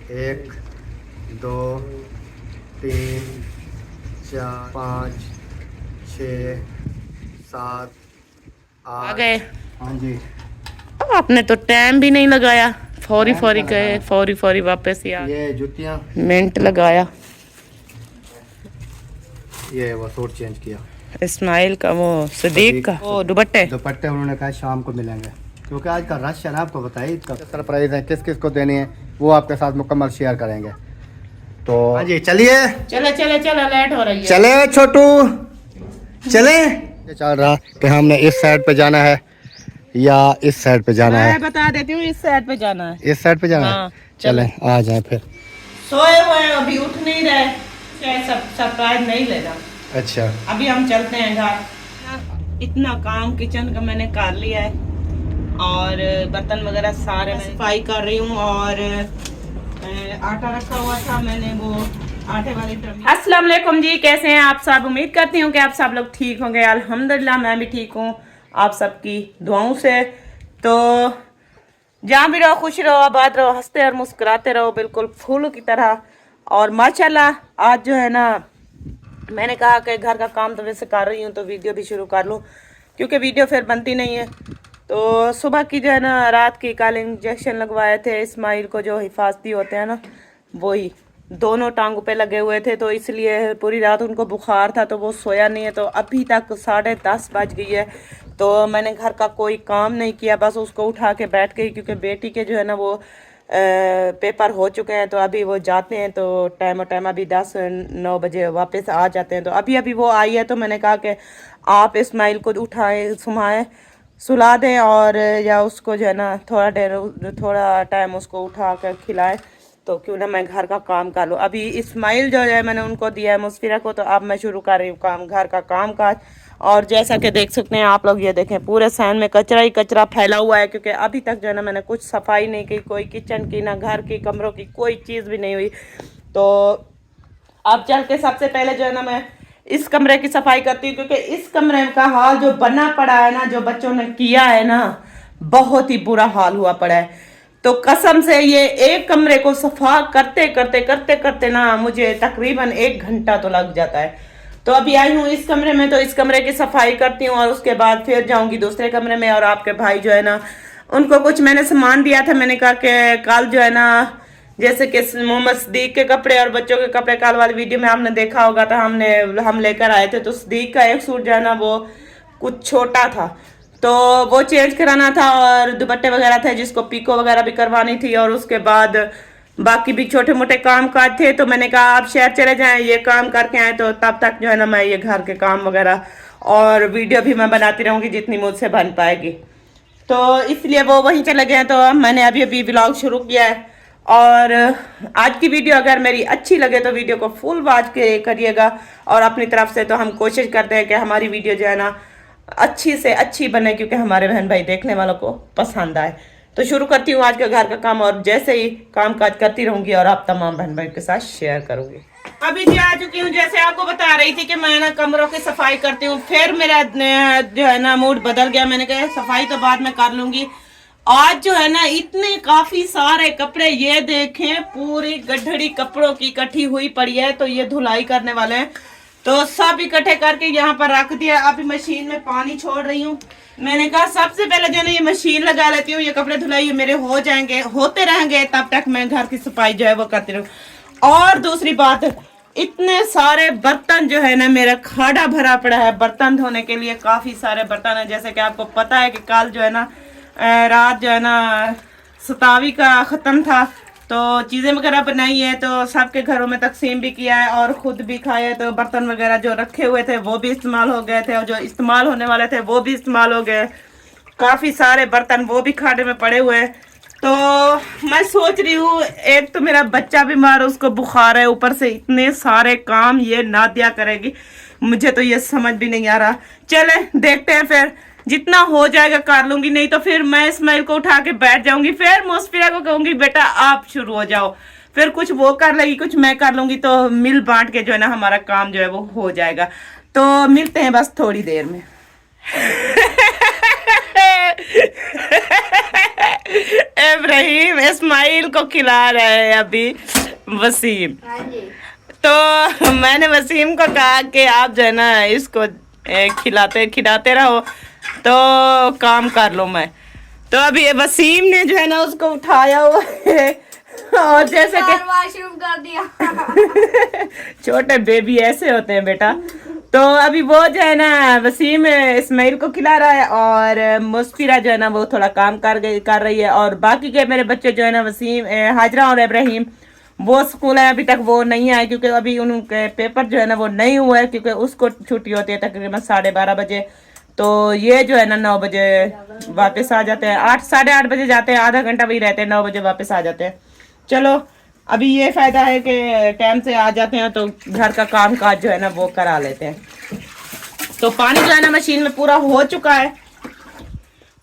1 2 3 4 5 6 7 आ 8। गए। हाँ जी। आपने तो टाइम भी नहीं लगाया, फौरी टाइम फौरी क्या गए, लगाना? फौरी फौरी वापस ही आ। ये जूतियाँ, मिनट लगाया। ये वो सूट चेंज किया। इस्माइल का, वो सदीक का, वो दुपट्टे दुपट्टे उन्होंने कहा शाम को मिलेंगे, क्योंकि आज का रश है ना, आपको बताइए। इसका सरप्राइज है, किस किस को देनी है वो आपके साथ मुकम्मल शेयर करेंगे। तो हाँ जी, चलिए। चले चले चले, लेट हो रही है। चले छोटू, चले। ये चल रहा कि हमने इस साइड पे जाना है या इस साइड पे जाना है। मैं बता देती हूँ, इस साइड पे जाना है। इस साइड पे जाना हाँ, है। चले आ जाए फिर। सोए हुए हैं, अभी उठ नहीं रहे, सब सरप्राइज नहीं लेना। अच्छा, अभी हम चलते हैं घर। इतना काम किचन का मैंने कर लिया है और बर्तन वगैरह सारे मैं सफाई कर रही हूँ। और आटा रखा हुआ था मैंने, वो आटे वाली ट्रमी। अस्सलाम वालेकुम जी, कैसे हैं आप सब? उम्मीद करती हूँ कि आप सब लोग ठीक होंगे। अल्हम्दुलिल्लाह मैं भी ठीक हूँ, आप सबकी दुआओं से। तो जहाँ भी रहो खुश रहो, आबाद रहो, हंसते और मुस्कुराते रहो, बिल्कुल फूलों की तरह। और माशाल्लाह आज जो है ना, मैंने कहा कि घर का काम तो वैसे कर रही हूँ तो वीडियो भी शुरू कर लूँ, क्योंकि वीडियो फिर बनती नहीं है। तो सुबह की जो है ना, रात की कल इंजेक्शन लगवाए थे इस्माइल को, जो हिफाजती होते हैं ना, वही दोनों टांगों पे लगे हुए थे, तो इसलिए पूरी रात उनको बुखार था, तो वो सोया नहीं है। तो अभी तक 10:30 बज गई है, तो मैंने घर का कोई काम नहीं किया, बस उसको उठा के बैठ गई, क्योंकि बेटी के जो है ना वो पेपर हो चुके हैं। तो अभी वो जाते हैं, तो टाइम अभी 10-9 बजे वापस आ जाते हैं। तो अभी अभी वो आई है, तो मैंने कहा कि आप इस्माइल को उठाएं, सुला दें, और या उसको जो है ना थोड़ा टाइम उसको उठा कर खिलाएं, तो क्यों ना मैं घर का काम कर लूँ। अभी इस्माइल जो है मैंने उनको दिया है मुस्फिरा को, तो अब मैं शुरू कर रही हूँ काम, घर का काम काज। और जैसा कि देख सकते हैं आप लोग, ये देखें पूरे सहन में कचरा ही कचरा फैला हुआ है, क्योंकि अभी तक जो है ना मैंने कुछ सफाई नहीं की, कोई किचन की, ना घर की, कमरों की, कोई चीज़ भी नहीं हुई। तो अब चल के सबसे पहले जो है ना मैं इस कमरे की सफाई करती हूँ, क्योंकि इस कमरे का हाल जो बना पड़ा है ना, जो बच्चों ने किया है ना, बहुत ही बुरा हाल हुआ पड़ा है। तो कसम से ये एक कमरे को सफा करते करते ना मुझे तकरीबन 1 घंटा तो लग जाता है। तो अभी आई हूँ इस कमरे में, तो इस कमरे की सफाई करती हूँ और उसके बाद फिर जाऊंगी दूसरे कमरे में। और आपके भाई जो है ना, उनको कुछ मैंने सामान दिया था, मैंने कहा कि कल जो है ना, जैसे कि मोहम्मद सदीक के कपड़े और बच्चों के कपड़े, कल वाली वीडियो में आपने देखा होगा, तो हम लेकर आए थे। तो सदीक का एक सूट जो है ना वो कुछ छोटा था, तो वो चेंज कराना था, और दुपट्टे वगैरह थे जिसको पीको वगैरह भी करवानी थी, और उसके बाद बाकी भी छोटे मोटे काम काज थे। तो मैंने कहा आप शहर चले जाएं, ये काम करके आए, तो तब तक जो है ना मैं ये घर के काम वगैरह और वीडियो भी मैं बनाती रहूंगी जितनी मुझसे बन पाएगी। तो इसलिए वो वहीं चले गए। तो मैंने अभी अभी व्लॉग शुरू किया है, और आज की वीडियो अगर मेरी अच्छी लगे तो वीडियो को फुल वॉच के करिएगा। और अपनी तरफ से तो हम कोशिश करते हैं कि हमारी वीडियो जो है ना अच्छी से अच्छी बने, क्योंकि हमारे बहन भाई देखने वालों को पसंद आए। तो शुरू करती हूँ आज का घर का काम, और जैसे ही काम काज करती रहूंगी और आप तमाम बहन भाई के साथ शेयर करूंगी। अभी जी आ चुकी हूँ, जैसे आपको बता रही थी कि मैं ना कमरों की सफाई करती हूँ, फिर मेरा जो है ना मूड बदल गया। मैंने कहा सफाई तो बाद में कर लूंगी। आज जो है ना इतने काफी सारे कपड़े, ये देखें पूरी गड्ढड़ी कपड़ों की इकट्ठी हुई पड़ी है, तो ये धुलाई करने वाले हैं। तो सब इकट्ठे करके यहाँ पर रख दिया। अभी मशीन में पानी छोड़ रही हूँ। मैंने कहा सबसे पहले जो है ना ये मशीन लगा लेती हूँ, ये कपड़े धुलाई मेरे हो जाएंगे, होते रहेंगे, तब तक मैं घर की सफाई जो है वो करती रहूँ। और दूसरी बात, इतने सारे बर्तन जो है ना मेरा खाड़ा भरा पड़ा है, बर्तन धोने के लिए काफी सारे बर्तन है। जैसे कि आपको पता है कि कल जो है ना रात जो है ना 27वीं का ख़त्म था, तो चीज़ें वगैरह बनाई है, तो सबके घरों में तकसीम भी किया है और ख़ुद भी खाए। तो बर्तन वगैरह जो रखे हुए थे वो भी इस्तेमाल हो गए थे, और जो इस्तेमाल होने वाले थे वो भी इस्तेमाल हो गए। काफ़ी सारे बर्तन वो भी खाने में पड़े हुए हैं। तो मैं सोच रही हूँ, एक तो मेरा बच्चा बीमार है, उसको बुखार है, ऊपर से इतने सारे काम ये नादिया करेगी, मुझे तो ये समझ भी नहीं आ रहा। चले देखते हैं, फिर जितना हो जाएगा कर लूंगी, नहीं तो फिर मैं इस्माइल को उठा के बैठ जाऊंगी, फिर मुस्फिरा को कहूंगी बेटा आप शुरू हो जाओ, फिर कुछ वो कर लेगी कुछ मैं कर लूंगी, तो मिल बांट के जो है ना हमारा काम जो है वो हो जाएगा। तो मिलते हैं बस थोड़ी देर में। इब्राहिम इस्माइल को खिला रहे हैं अभी वसीम। तो मैंने वसीम को कहा कि आप जो है ना इसको खिलाते रहो तो काम कर लो मैं। तो अभी ये वसीम ने जो है ना उसको उठाया हुआ है और जैसे कि वॉशरूम कर दिया। छोटे बेबी ऐसे होते हैं बेटा। तो अभी वो जो है ना वसीम इस्माइल को खिला रहा है और मुस्फिरा जो है ना वो थोड़ा काम कर रही है। और बाकी के मेरे बच्चे जो है ना वसीम हाजरा और इब्राहिम वो स्कूल है, अभी तक वो नहीं आए क्योंकि अभी उनके पेपर जो है ना वो नहीं हुआ है क्योंकि उसको छुट्टी होती है तकरीबन 12:30 बजे। तो ये जो है ना 9 बजे वापस आ जाते हैं, 8 साढ़े 8 बजे जाते हैं, आधा घंटा वही रहते हैं, 9 बजे वापस आ जाते हैं। चलो अभी ये फायदा है कि टाइम से आ जाते हैं तो घर का काम काज जो है ना वो करा लेते हैं। तो पानी जो है ना मशीन में पूरा हो चुका है।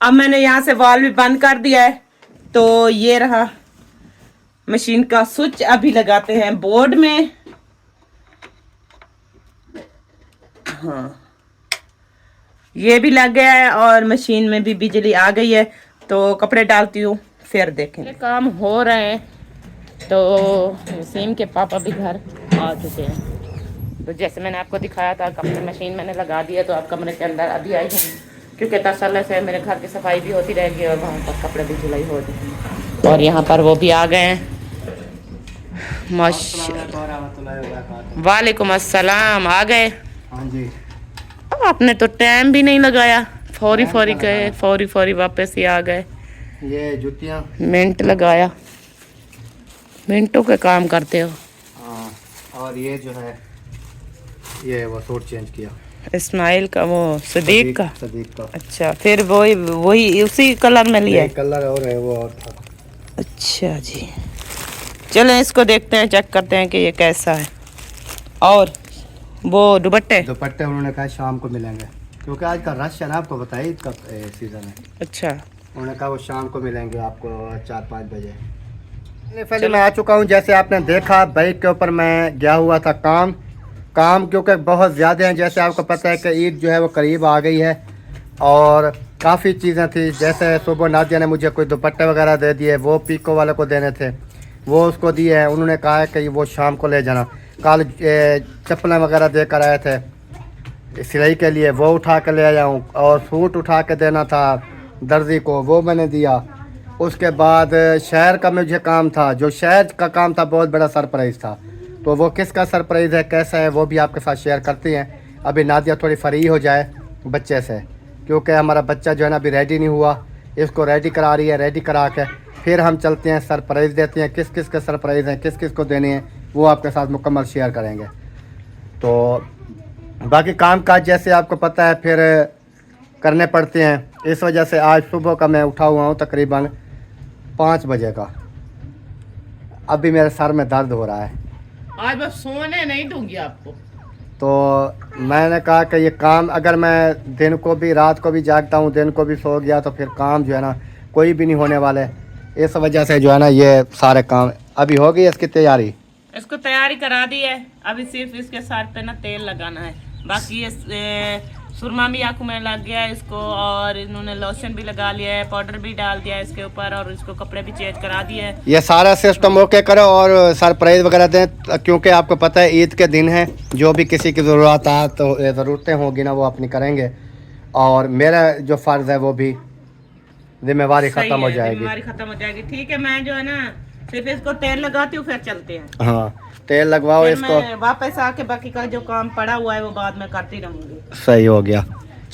अब मैंने यहाँ से वाल्व भी बंद कर दिया है। तो ये रहा मशीन का स्विच, अभी लगाते हैं बोर्ड में। हाँ ये भी लग गया है और मशीन में भी बिजली आ गई है। तो कपड़े डालती हूँ फिर देखें। काम हो रहे हैं। तो वसीम के पापा भी घर आ चुके हैं। तो जैसे मैंने आपको दिखाया था कपड़े मशीन मैंने लगा दिया। तो आप कमरे के अंदर अभी आई हूँ क्योंकि तसल्ली से मेरे घर की सफाई भी होती रहेगी और वहाँ पर कपड़े भी धुलाई हो जाएगी। और यहाँ पर वो भी आ गए हैं। वालेकुम अस्सलाम। आ गए? हाँ जी। आपने तो टाइम भी नहीं लगाया, फौरी गए, फौरी वापस ही आ गए। ये जूतियाँ मिनट लगाया, मिनटों के काम करते हो। हाँ, और ये जो है ये वो सूट चेंज किया इस्माइल का, वो सदीक का। अच्छा, फिर वही उसी कलर में लिया? कलर और है वो और था। अच्छा जी, चलें इसको देखते हैं, चेक करते हैं कि ये कैसा है। और वो दुपट्टे उन्होंने कहा शाम को मिलेंगे क्योंकि आज का रश है ना, आपको बताइए इसका सीज़न है। अच्छा, उन्होंने कहा वो शाम को मिलेंगे आपको 4-5 बजे। पहले मैं आ चुका हूँ। जैसे आपने देखा बाइक के ऊपर मैं गया हुआ था काम क्योंकि बहुत ज़्यादा हैं। जैसे आपको पता है कि ईद जो है वो करीब आ गई है और काफ़ी चीज़ें थी। जैसे सुबह नादिया ने मुझे कोई दुपट्टे वगैरह दे दिए, वो पीको वाले को देने थे, वो उसको दिए हैं। उन्होंने कहा है कि वो शाम को ले जाना। कल चप्पलें वगैरह दे कर आए थे सिलाई के लिए, वो उठा कर ले आया हूँ। और सूट उठा के देना था दर्जी को, वो मैंने दिया। उसके बाद शहर का मुझे काम था, जो शहर का काम था बहुत बड़ा सरप्राइज़ था। तो वो किसका सरप्राइज़ है, कैसा है, वो भी आपके साथ शेयर करते हैं। अभी नादिया थोड़ी फ्री हो जाए बच्चे से क्योंकि हमारा बच्चा जो है ना अभी रेडी नहीं हुआ, इसको रेडी करा रही है। रेडी करा के फिर हम चलते हैं, सरप्राइज़ देते हैं। किस किस के सरप्राइज़ हैं, किस किस को देने हैं, वो आपके साथ मुकम्मल शेयर करेंगे। तो बाकी काम काज जैसे आपको पता है फिर करने पड़ते हैं। इस वजह से आज सुबह का मैं उठा हुआ हूँ तकरीबन 5 बजे का। अभी मेरे सर में दर्द हो रहा है। आज बस सोने नहीं दूंगी आपको। तो मैंने कहा कि ये काम अगर मैं दिन को भी रात को भी जागता हूँ, दिन को भी सो गया तो फिर काम जो है ना कोई भी नहीं होने वाले। इस वजह से जो है ना ये सारे काम अभी हो गई। इसकी तैयारी इसको तैयारी करा दी है। अभी सिर्फ इसके सर पे ना तेल लगाना है। बाकी ये सुरमा भी आंखों में लग गया है इसको और इन्होंने लोशन भी लगा लिया है, पाउडर भी डाल दिया है इसके ऊपर और इसको कपड़े भी चेंज करा दिए हैं। ये सारा सिस्टम ओके करो और सरप्राइज वगैरह दें क्योंकि आपको पता है ईद के दिन है। जो भी किसी की ज़रूरत है तो ज़रूरतें होगी ना वो अपनी करेंगे और मेरा जो फ़र्ज़ है वो भी जिम्मेवारी ख़त्म हो जाएगी। ठीक है, मैं जो है ना सिर्फ इसको तेल लगाती हूँ फिर चलते हैं। हाँ, तेल लगवाओ इसको। मैं वापस आके बाकी का जो काम पड़ा हुआ है वो बाद में करती रहूँगी। सही हो गया।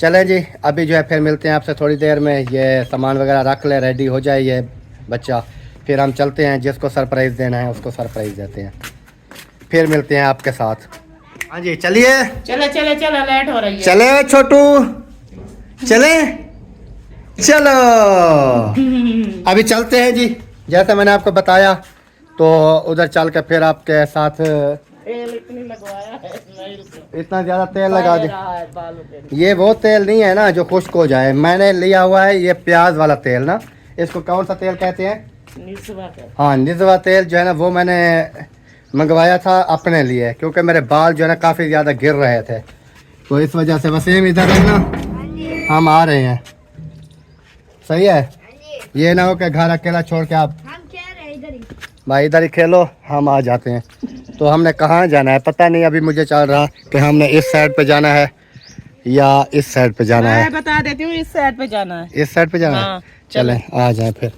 चलें जी, अभी जो है फिर मिलते हैं आपसे थोड़ी देर में। ये सामान वगैरह रख ले, रेडी हो जाए ये बच्चा, फिर हम चलते हैं। जिसको सरप्राइज़ देना है उसको सरप्राइज़ देते हैं, फिर मिलते हैं आपके साथ। हाँ जी, चलिए चले लेट हो रही है। चले छोटू, चले चलो अभी चलते हैं जी। जैसे मैंने आपको बताया तो उधर चल के फिर आपके साथ तेल लगवाया है, इतना ज़्यादा तेल लगा दे। ये वो तेल नहीं है ना जो खुश्क हो जाए। मैंने लिया हुआ है ये प्याज वाला तेल ना, इसको कौन सा तेल कहते हैं? हाँ, निज़वा तेल जो है ना वो मैंने मंगवाया था अपने लिए क्योंकि मेरे बाल जो है ना काफ़ी ज़्यादा गिर रहे थे। तो इस वजह से वसीम इधर है ना, हम आ रहे हैं। सही है। ये ना हो कि घर अकेला छोड़ के आप हम कह रहे हैं इधर ही। भाई इधर ही खेलो, हम आ जाते हैं। तो हमने कहाँ जाना है पता नहीं, अभी मुझे चल रहा कि हमने इस साइड पे जाना है या इस साइड पे जाना है। मैं बता देती हूँ, इस साइड पे जाना है। इस साइड पे जाना हाँ, है। चलें आ जाएं फिर।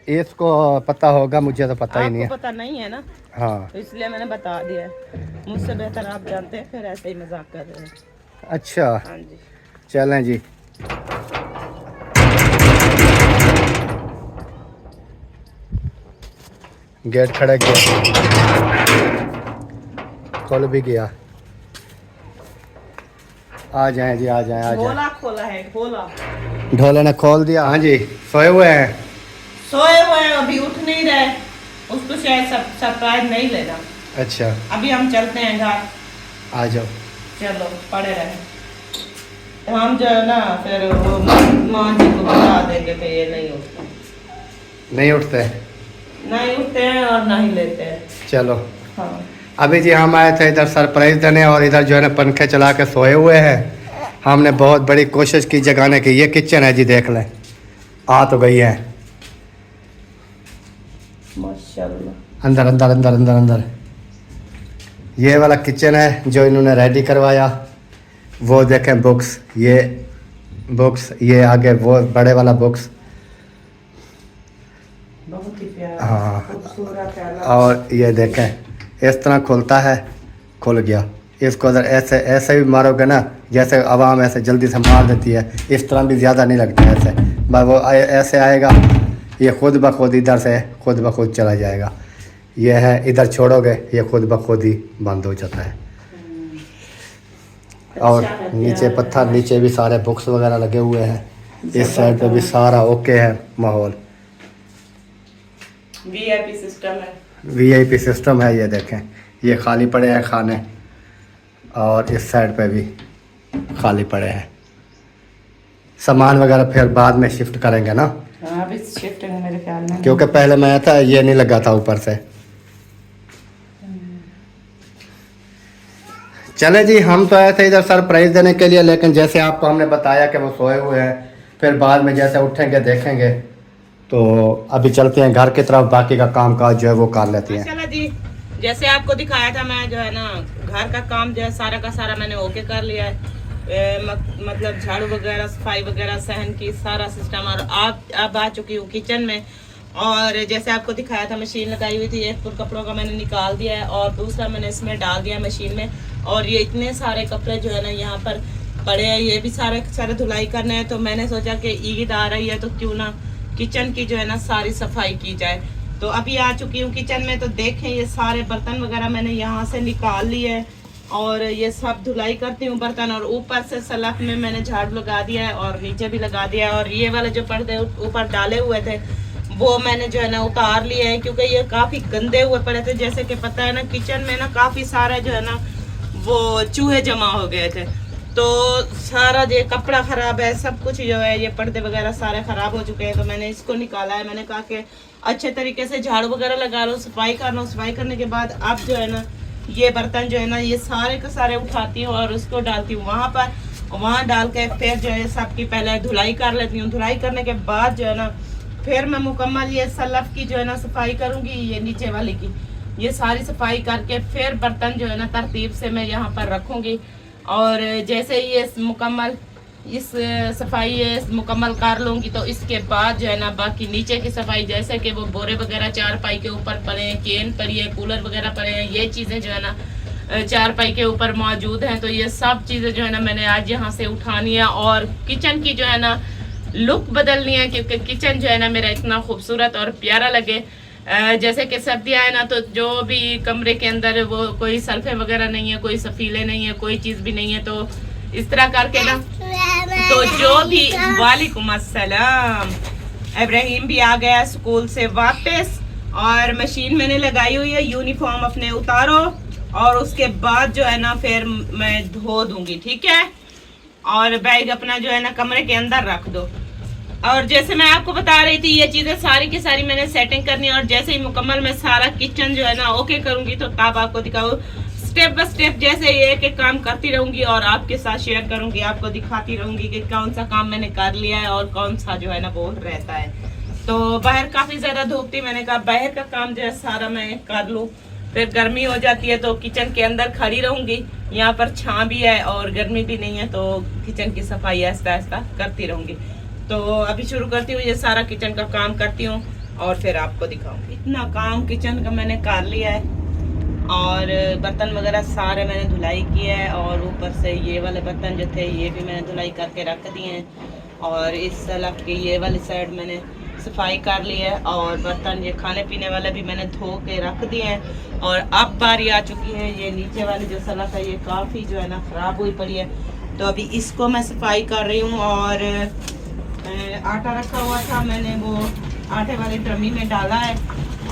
इसको पता होगा, मुझे तो पता ही नहीं आपको है। पता नहीं है ना, हाँ तो इसलिए मैंने बता दिया है। मुझसे बेहतर आप जानते हैं, फिर ऐसे ही मजाक कर रहे हैं। अच्छा हाँ जी। चलें जी। गेट खड़क गया, खोल भी गया। आ जाएं जी, आ जाएं, आ जाएं। खोला खोला है, खोला। ढोले ने खोल दिया। हाँ जी, सोए हुए हैं। सोए हुए हैं, अभी उठ नहीं रहे। उसको शायद सरप्राइज नहीं लेना। अच्छा अभी हम चलते हैं घर। आ जाओ। चलो पड़े रहे। हम जो है ना फिर वो माँ जी को बता देंगे कि ये नहीं उठते, नहीं उठते। नहीं उठते हैं और नहीं लेते हैं। चलो हाँ। अभी जी हम आए थे इधर सरप्राइज देने, और इधर जो है ना पंखे चला के सोए हुए हैं। हमने बहुत बड़ी कोशिश की जगाने की। ये किचन है जी, देख लें, आ तो गई है। माशाल्लाह। अंदर अंदर अंदर अंदर अंदर ये वाला किचन है जो इन्होंने रेडी करवाया। वो देखें बुक्स, ये बुक्स, ये आगे वो बड़े वाला बुक्स। बहुत ही प्यारा, हाँ खूबसूरत है। और ये देखें इस तरह खुलता है, खुल गया। इसको अगर ऐसे ऐसे भी मारोगे ना, जैसे आवाम ऐसे जल्दी से मार देती है, इस तरह भी ज़्यादा नहीं लगता है ऐसे। बस वो ऐसे आएगा, ये खुद ब खुद इधर से खुद ब खुद चला जाएगा। ये है, इधर छोड़ोगे ये खुद ब खुद ही बंद हो जाता है। और नीचे पत्थर, नीचे भी सारे बुक्स वगैरह लगे हुए हैं। इस साइड पे भी सारा ओके है माहौल। वीआईपी सिस्टम है। वीआईपी सिस्टम है। ये देखें, ये खाली पड़े हैं खाने, और इस साइड पे भी खाली पड़े हैं। सामान वगैरह फिर बाद में शिफ्ट करेंगे ना, हाँ अभी शिफ्ट है मेरे ख्याल में, क्योंकि पहले मैं आया था ये नहीं लगा था ऊपर से। चले जी, हम तो आए थे इधर सरप्राइज देने के लिए, लेकिन जैसे आपको हमने बताया कि वो सोए हुए हैं, फिर बाद में जैसे उठेंगे देखेंगे। तो अभी चलते हैं घर की तरफ, बाकी का काम काज जो है वो कर लेते हैं। चलो जी, जैसे आपको दिखाया था, मैं जो है ना घर का काम जो है सारा का सारा मैंने ओके कर लिया है। मतलब झाड़ू वगैरह, सफाई वगैरह, सहन की सारा सिस्टम। और अब आ चुकी हूँ किचन में। और जैसे आपको दिखाया था, मशीन लगाई हुई थी, एक फुल कपड़ों का मैंने निकाल दिया है और दूसरा मैंने इसमें डाल दिया मशीन में। और ये इतने सारे कपड़े जो है ना यहाँ पर पड़े हैं, ये भी सारे धुलाई करने हैं। तो मैंने सोचा कि ईद आ रही है तो क्यों ना किचन की जो है ना सारी सफाई की जाए। तो अभी आ चुकी हूँ किचन में। तो देखें, ये सारे बर्तन वगैरह मैंने यहाँ से निकाल लिए है और ये सब धुलाई करती हूँ बर्तन। और ऊपर से सलफ में मैंने झाड़ू लगा दिया है और नीचे भी लगा दिया है। और ये वाले जो पर्दे ऊपर डाले हुए थे वो मैंने जो है ना उतार लिए हैं, क्योंकि ये काफ़ी गंदे हुए पड़े थे। जैसे कि पता है ना, किचन में ना काफ़ी सारा जो है ना वो चूहे जमा हो गए थे। तो सारा ये कपड़ा ख़राब है, सब कुछ जो है, ये पर्दे वगैरह सारे ख़राब हो चुके हैं। तो मैंने इसको निकाला है। मैंने कहा कि अच्छे तरीके से झाड़ू वगैरह लगा लो, सफाई कर लो। सफाई करने के बाद अब जो है ना ये बर्तन जो है ना ये सारे के सारे उठाती हूँ और उसको डालती हूँ वहाँ पर। वहाँ डाल के फिर जो है सबकी पहले धुलाई कर लेती हूँ। धुलाई करने के बाद जो है ना फिर मैं मुकम्मल ये सलफ की जो है ना सफाई करूँगी, ये नीचे वाली की, ये सारी सफाई करके फिर बर्तन जो है ना तरतीब से मैं यहाँ पर रखूँगी। और जैसे ही ये मुकम्मल इस सफाई मुकम्मल कर लूँगी तो इसके बाद जो है ना बाकी नीचे की सफाई, जैसे कि वो बोरे वगैरह चारपाई के ऊपर पड़े हैं, केन पड़ी है, कूलर वगैरह पड़े हैं, ये चीज़ें जो है ना चारपाई के ऊपर मौजूद हैं। तो ये सब चीज़ें जो है ना मैंने आज यहाँ से उठानी है और किचन की जो है ना लुक बदलनी है, क्योंकि किचन जो है ना मेरा इतना खूबसूरत और प्यारा लगे। जैसे कि सर्दियाँ है ना, तो जो भी कमरे के अंदर वो कोई सल्फे वगैरह नहीं है, कोई सफीले नहीं है, कोई चीज़ भी नहीं है। तो इस तरह करके ना, तो जो भी, वालेकुम अस्सलाम, इब्राहिम भी आ गया स्कूल से वापस। और मशीन मैंने लगाई हुई है, यूनिफॉर्म अपने उतारो और उसके बाद जो है ना फिर मैं धो दूंगी, ठीक है। और बैग अपना जो है ना कमरे के अंदर रख दो। और जैसे मैं आपको बता रही थी, ये चीज़ें सारी की सारी मैंने सेटिंग करनी है। और जैसे ही मुकम्मल मैं सारा किचन जो है ना ओके करूँगी तो तब आपको दिखाऊँ। स्टेप बाय स्टेप जैसे एक एक काम करती रहूंगी और आपके साथ शेयर करूंगी, आपको दिखाती रहूंगी कि कौन सा काम मैंने कर लिया है और कौन सा जो है ना वो रहता है। तो बाहर काफी ज्यादा धूप थी, मैंने कहा बाहर का काम जो है सारा मैं कर लूं, फिर गर्मी हो जाती है तो किचन के अंदर खड़ी रहूंगी। यहाँ पर छां भी है और गर्मी भी नहीं है, तो किचन की सफाई आहिस्ता आहिस्ता करती रहूंगी। तो अभी शुरू करती हूँ, ये सारा किचन का काम करती हूँ और फिर आपको दिखाऊंगी। इतना काम किचन का मैंने कर लिया है और बर्तन वगैरह सारे मैंने धुलाई किया है और ऊपर से ये वाले बर्तन जो थे ये भी मैंने धुलाई करके रख दिए हैं और इस सलफ की ये वाली साइड मैंने सफाई कर ली है और बर्तन ये खाने पीने वाले भी मैंने धो के रख दिए हैं। और अब बारी आ चुकी है, ये नीचे वाली जो सलफ है ये काफ़ी जो है ना ख़राब हुई पड़ी है, तो अभी इसको मैं सफाई कर रही हूँ। और आटा रखा हुआ था, मैंने वो आटे वाली ड्रमी में डाला है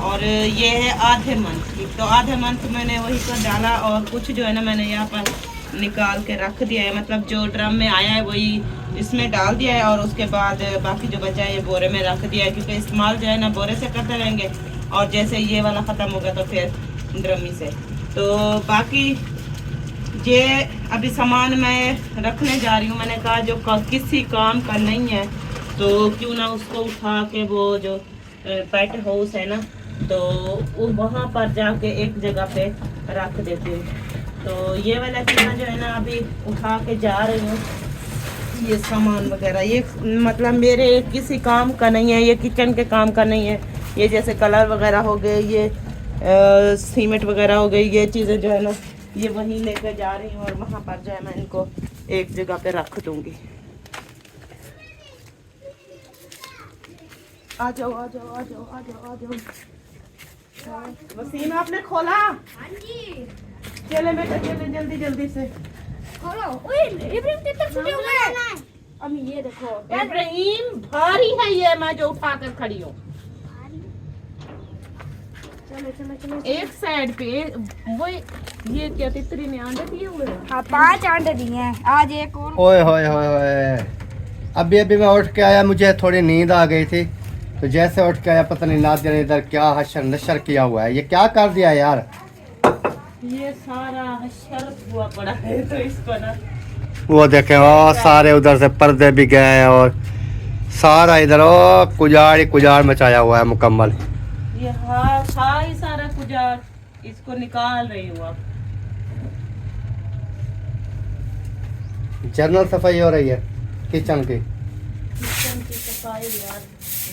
और ये है आधे मंथ की, तो आधे मंथ मैंने वही पर डाला और कुछ जो है ना मैंने यहाँ पर निकाल के रख दिया है, मतलब जो ड्रम में आया है वही इसमें डाल दिया है और उसके बाद बाकी जो बचा है ये बोरे में रख दिया है, क्योंकि इस्तेमाल जो है ना बोरे से करते रहेंगे और जैसे ये वाला ख़त्म होगा तो फिर ड्रमी से। तो बाकी ये अभी सामान मैं रखने जा रही हूँ, मैंने कहा जो किसी काम का नहीं है तो क्यों ना उसको उठा के वो जो पेट हाउस है ना तो वो वहाँ पर जाके एक जगह पे रख देती हूँ। तो ये वाला चीज़ें जो है ना अभी उठा के जा रही हूँ, ये सामान वगैरह ये मतलब मेरे किसी काम का नहीं है, ये किचन के काम का नहीं है। ये जैसे कलर वगैरह हो गए, ये सीमेंट वगैरह हो गई, ये चीज़ें जो है ना ये वहीं लेकर जा रही हूँ और वहाँ पर जो है मैं इनको एक जगह पे रख दूँगी। आ जाओ आ जाओ आ जाओ आ जाओ आ जाओ। वसीम आपने खोला? हाँ जी। चले बेटा चले जल्दी जल्दी से। खोलो। ओए इब्राहिम कितना फटे हुए हैं। अम्मी ये देखो। इब्राहिम भारी है ये, मैं जो उठा कर खड़ी हूँ। चलो चलो चलो। एक साइड पे वो ये क्या तितरी ने अंडे दिए हुए हैं? हाँ 5 अंडे दिए हैं, आज एक और। ओए होए होए होए, अभी अभी मैं उठ के आया, मुझे थोड़ी नींद आ गई थी, तो जैसे उठ के आया पता नहीं नादिया ने इधर क्या हशर नशर किया हुआ है, ये क्या कर दिया यार। ये सारा हशर हुआ पड़ा है तो इसको ना वो देखें, ओ सारे उधर से पर्दे भी गए और सारा इधर ओ कुजाड़ ही कुजाड़ मचाया हुआ है मुकम्मल। ये ही सारा कुजाड़, इसको निकाल रही हूँ अब। जनरल सफाई हो रही है किचन की। किचन की सफाई यार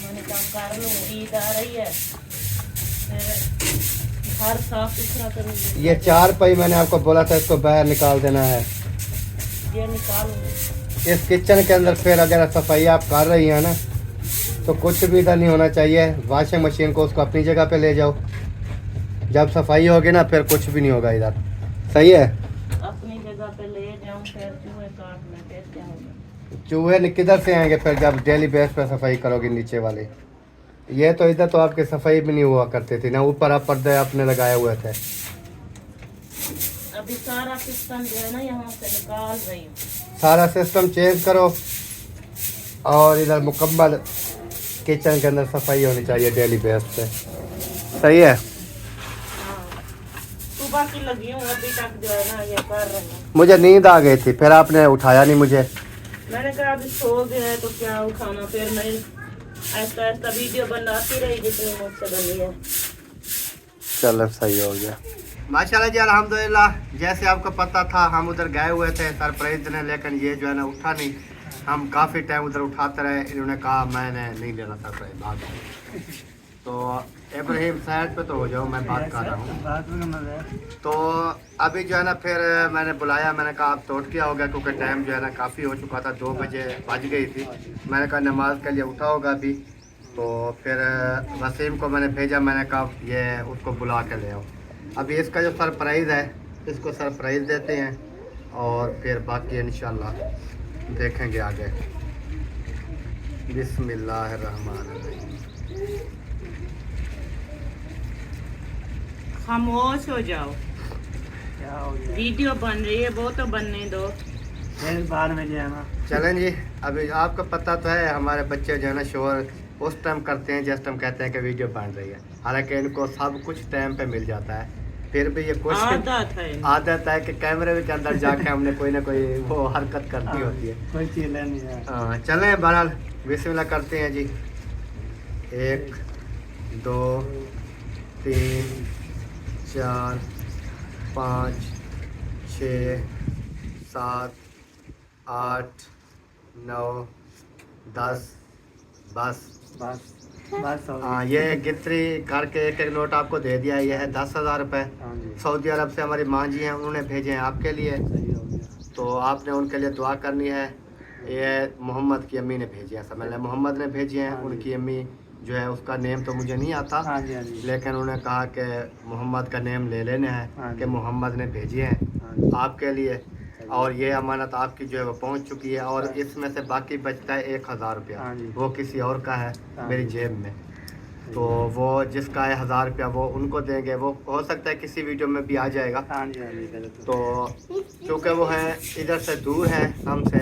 मैंने कहा कर लूँ, ईद आ रही है, घर साफ सुथरा करूँगी। ये 4 पाई मैंने आपको बोला था इसको बाहर निकाल देना है, ये निकालूंगी। इस किचन के अंदर फिर अगर सफाई आप कर रही हैं ना तो कुछ भी इधर नहीं होना चाहिए। वॉशिंग मशीन को उसको अपनी जगह पे ले जाओ, जब सफाई होगी ना फिर कुछ भी नहीं होगा इधर। सही है, अपनी जगह पे ले जाऊं फिर चूहे काटना फिर क्या होगा? चूहे किधर से आएंगे फिर जब डेली बेस पे सफाई करोगे नीचे वाली। ये तो इधर तो आपकी सफाई भी नहीं हुआ करती थी ना, ऊपर आप पर्दे अपने लगाए हुए थे। अभी सारा सिस्टम जो है ना यहाँ से निकाल रही हूँ, सारा सिस्टम चेंज करो और इधर मुकम्मल किचन के अंदर सफाई होनी चाहिए डेली बेस पे। सही है, सुबह की लगी हूँ अभी तक जो है ना ये कर रही हूँ। मुझे नींद आ गई थी फिर आपने उठाया नहीं मुझे। मैंने कहा अभी सो गया तो क्या उठाना, फिर मैं ऐसा ऐसा वीडियो बनाती रही जितनी मुझसे बनी है। चलो सही हो गया माशाल्लाह जी अल्हम्दुलिल्लाह। जैसे आपको पता था हम उधर गए हुए थे सरप्राइज देने, लेकिन ये जो है ना उठा नहीं। हम काफ़ी टाइम उधर उठाते रहे, इन्होंने कहा मैंने नहीं देना सरप्राइज भाग। तो इब्राहिम साइड पे तो हो जाओ, मैं बात कर रहा हूँ। तो अभी जो है ना फिर मैंने बुलाया, मैंने कहा आप तो उठ गया होगा क्योंकि टाइम जो है ना काफ़ी हो चुका था, 2 बजे बज गई थी। मैंने कहा नमाज के लिए उठा होगा अभी, तो फिर वसीम को मैंने भेजा, मैंने कहा ये उसको बुला के ले आओ। अभी इसका जो सरप्राइज़ है इसको सरप्राइज़ देते हैं और फिर बाकी इंशाल्लाह देखेंगे आगे। बिस्मिल्लाहिर्रहमानिर्रहीम। खामोश हो जाओ, क्या हो गया? वीडियो बन रही है, वो तो बनने दो। बाहर में जाना चलें जी। अभी आपको पता तो है हमारे बच्चे जो है ना शोर उस टाइम करते हैं जिस टाइम कहते हैं कि वीडियो बन रही है, हालांकि इनको सब कुछ टाइम पे मिल जाता है। फिर भी ये कोशिश आदत है आदत है कि कैमरे के अंदर जाके हमने कोई ना कोई वो हरकत करनी होती है। कोई चीज लेनी है। हाँ चलें बहरहाल बिस्मिल्लाह करते हैं जी। 1 2 3 4 5 6 7 8 9 10 बस। बस बस हो हाँ गई। ये गिनती करके एक एक नोट आपको दे दिया। ये है 10,000 रुपये। हाँ जी सऊदी अरब से हमारी माँ जी हैं, उन्होंने भेजे हैं आपके लिए, सही हो गया। तो आपने उनके लिए दुआ करनी है। ये मोहम्मद की अम्मी ने भेजी है, समझ लें मोहम्मद ने भेजी हैं। हाँ जी। उनकी अम्मी जो है उसका नेम तो मुझे नहीं आता, हाँ जी हाँ जी लेकिन उन्होंने कहा कि मोहम्मद का नेम ले लेना हाँ है जी। कि मोहम्मद ने भेजी हैं हाँ जी। आपके लिए, और ये अमानत आपकी जो है वो पहुंच चुकी है। और हाँ। इसमें से बाकी बचता है 1,000 रुपया, हाँ जी। वो किसी और का है हाँ मेरी जी। जेब में। तो वो जिसका है 1,000 रुपया वो उनको देंगे। वो हो सकता है किसी वीडियो में भी आ जाएगा। हाँ जी हाँ जी बिल्कुल। तो चूँकि वो हैं इधर से दूर हैं हमसे,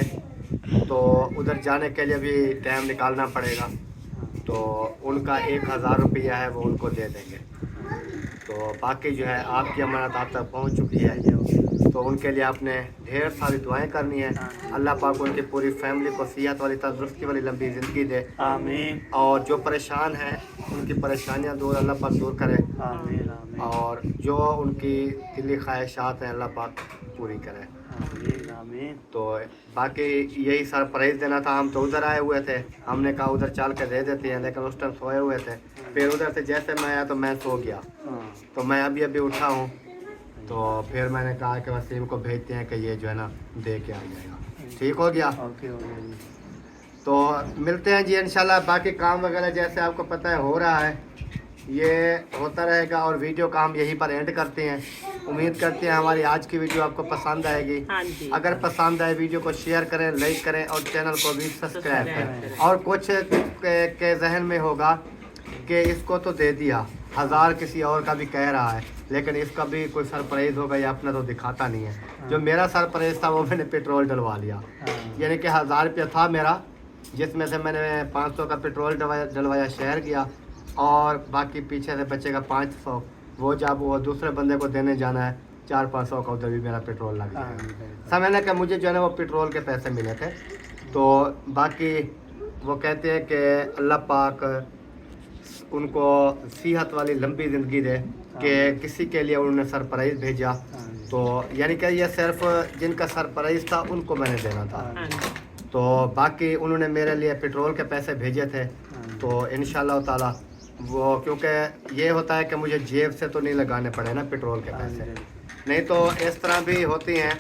तो उधर जाने के लिए भी टाइम निकालना पड़ेगा। तो उनका 1,000 रुपया है वो उनको दे देंगे। तो बाकी जो है आपकी अमानत आप तक पहुंच चुकी है, तो उनके लिए आपने ढेर सारी दुआएं करनी है। अल्लाह पाक उनकी पूरी फैमिली को सेहत वाली तंदुरुस्ती वाली लंबी ज़िंदगी दे, आमीन और जो परेशान हैं उनकी परेशानियां दूर अल्लाह पाक दूर करे, आमीन आमीन और जो उनकी दिली ख्वाहिशात हैं अल्लाह पाक पूरी करे। आमीन आमीन। तो बाकी यही सरप्राइज़ देना था। हम तो उधर आए हुए थे, हमने कहा उधर चल के दे देते हैं, लेकिन उस टाइम सोए हुए थे। फिर उधर से जैसे मैं आया तो मैं सो गया, हाँ तो मैं अभी अभी उठा हूँ। तो फिर मैंने कहा कि वसीम को भेजते हैं कि ये जो है ना दे के आ जाएगा। ठीक हो गया। ओके हो गया जी। तो मिलते हैं जी इंशाल्लाह। बाकी काम वगैरह जैसे आपको पता है हो रहा है, ये होता रहेगा, और वीडियो का हम यहीं पर एंड करते हैं। उम्मीद करते हैं हमारी आज की वीडियो आपको पसंद आएगी। हाँ जी। अगर पसंद आए वीडियो को शेयर करें, लाइक करें, और चैनल को भी सब्सक्राइब करें। और कुछ के जहन में होगा कि इसको तो दे दिया, 1,000 किसी और का भी कह रहा है, लेकिन इसका भी कोई सरप्राइज़ होगा, या अपना तो दिखाता नहीं है। जो मेरा सरप्राइज़ था वो मैंने पेट्रोल डलवा लिया, हाँ यानी कि 1,000 रुपया था मेरा, जिसमें से मैंने 500 का पेट्रोल डलवाया शहर गया, और बाकी पीछे से बचेगा 500। वो जब वो दूसरे बंदे को देने जाना है 400-500 का, उधर भी मेरा पेट्रोल लग हाँ जाएगा। बिल्कुल। समझने कि मुझे जो है ना वो पेट्रोल के पैसे मिले थे। तो बाकी वो कहते हैं कि अल्लाह पाक उनको सेहत वाली लंबी ज़िंदगी दे, कि किसी के लिए उन्होंने सरप्राइज़ भेजा। हाँ जी। तो यानी कि ये सिर्फ जिनका सरप्राइज़ था उनको मैंने देना था। हाँ जी। तो बाकी उन्होंने मेरे लिए पेट्रोल के पैसे भेजे थे। हाँ। तो इंशाल्लाह ताला वो, क्योंकि ये होता है कि मुझे जेब से तो नहीं लगाने पड़े ना पेट्रोल के हाँ पैसे, जी। नहीं तो इस तरह भी होती हैं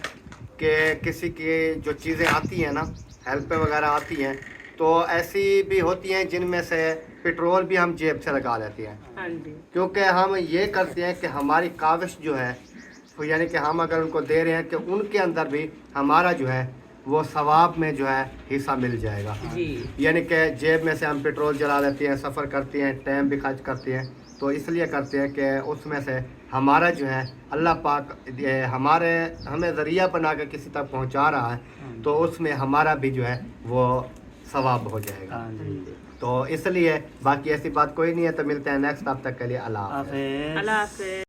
कि किसी की जो चीज़ें आती हैं ना, हेल्प वगैरह आती हैं, तो ऐसी भी होती हैं जिनमें से पेट्रोल भी हम जेब से लगा लेते हैं। हाँ जी। क्योंकि हम ये करते हैं कि हमारी काविश जो है, तो यानी कि हम अगर उनको दे रहे हैं कि उनके अंदर भी हमारा जो है वो सवाब में जो है हिस्सा मिल जाएगा। जी। यानी कि जेब में से हम पेट्रोल जला लेते हैं, सफ़र करते हैं, टाइम भी खर्च करते हैं, तो इसलिए करते हैं कि उसमें से हमारा जो है अल्लाह पाक हमें ज़रिया बना के किसी तक पहुंचा रहा है, तो उसमें हमारा भी जो है वो सवाब हो जाएगा। हाँ जी। तो इसलिए बाकी ऐसी बात कोई नहीं है। तो मिलते हैं नेक्स्ट, तब तक के लिए अल्लाह हाफ़िज़। हाफिज़। अल्लाह हाफ़िज़।